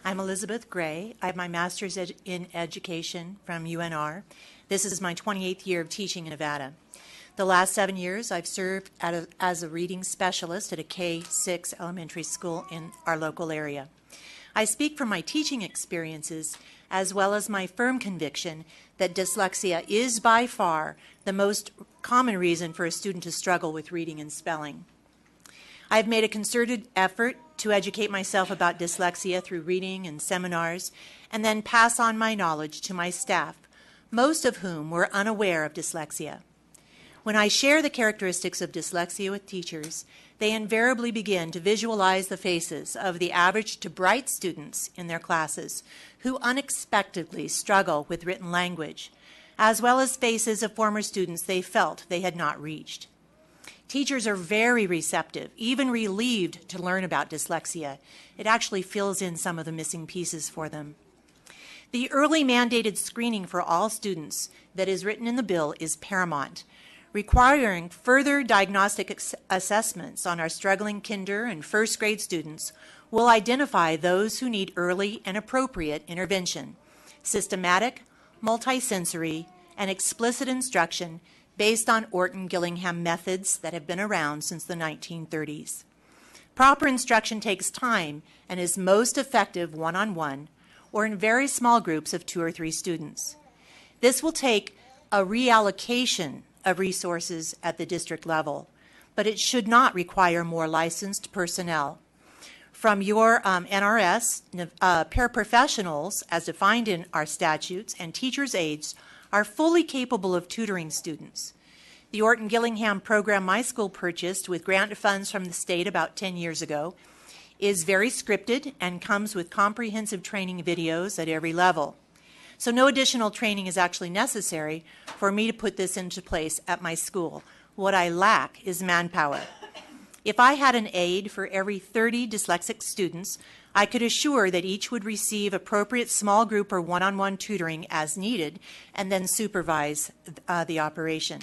I'm Elizabeth Gray. I have my master's in education from UNR. This is my 28th year of teaching in Nevada. The last 7 years, I've served as a reading specialist at a K-6 elementary school in our local area. I speak from my teaching experiences as well as my firm conviction that dyslexia is by far the most common reason for a student to struggle with reading and spelling. I've made a concerted effort to educate myself about dyslexia through reading and seminars, and then pass on my knowledge to my staff, most of whom were unaware of dyslexia. When I share the characteristics of dyslexia with teachers, they invariably begin to visualize the faces of the average to bright students in their classes who unexpectedly struggle with written language, as well as faces of former students they felt they had not reached. Teachers are very receptive, even relieved to learn about dyslexia. It actually fills in some of the missing pieces for them. The early mandated screening for all students that is written in the bill is paramount, requiring further diagnostic assessments on our struggling kinder and first grade students will identify those who need early and appropriate intervention, systematic, multisensory, and explicit instruction based on Orton-Gillingham methods that have been around since the 1930s. Proper instruction takes time and is most effective one-on-one or in very small groups of 2 or 3 students. This will take a reallocation of resources at the district level, but it should not require more licensed personnel. From your NRS, paraprofessionals, as defined in our statutes, and teachers' aides are fully capable of tutoring students. The Orton-Gillingham program my school purchased with grant funds from the state about 10 years ago is very scripted and comes with comprehensive training videos at every level. So no additional training is actually necessary for me to put this into place at my school. What I lack is manpower. If I had an aide for every 30 dyslexic students, I could assure that each would receive appropriate small group or one-on-one tutoring as needed and then supervise the operation.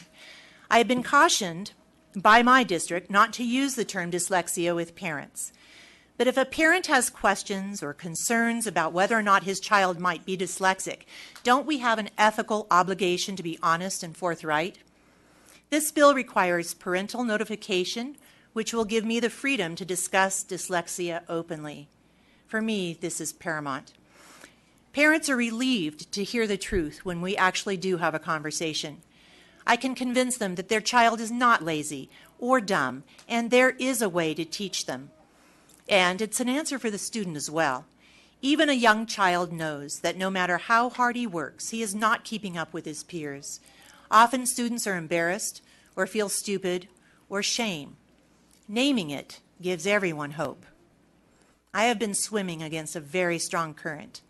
I have been cautioned by my district not to use the term dyslexia with parents. But if a parent has questions or concerns about whether or not his child might be dyslexic, don't we have an ethical obligation to be honest and forthright? This bill requires parental notification, which will give me the freedom to discuss dyslexia openly. For me, this is paramount. Parents are relieved to hear the truth when we actually do have a conversation. I can convince them that their child is not lazy or dumb, and there is a way to teach them. And it's an answer for the student as well. Even a young child knows that no matter how hard he works, he is not keeping up with his peers. Often students are embarrassed or feel stupid or shame. Naming it gives everyone hope. I have been swimming against a very strong current.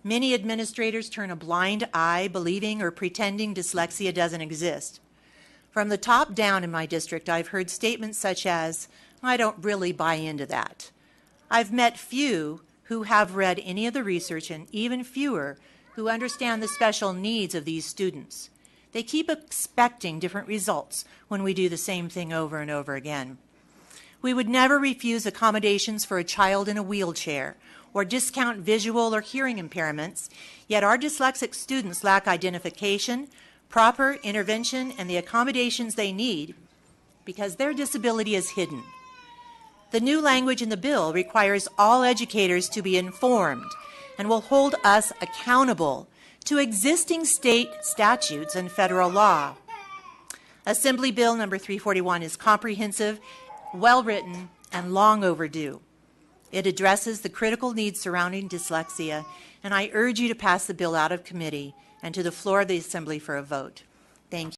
Many administrators turn a blind eye, believing or pretending dyslexia doesn't exist. From the top down in my district, I've heard statements such as, "I don't really buy into that." I've met few who have read any of the research and even fewer who understand the special needs of these students. They keep expecting different results when we do the same thing over and over again. We would never refuse accommodations for a child in a wheelchair or discount visual or hearing impairments, yet our dyslexic students lack identification, proper intervention, and the accommodations they need because their disability is hidden. The new language in the bill requires all educators to be informed and will hold us accountable to existing state statutes and federal law. Assembly Bill number 341 is comprehensive, well-written, and long overdue. It addresses the critical needs surrounding dyslexia, and I urge you to pass the bill out of committee and to the floor of the Assembly for a vote. Thank you.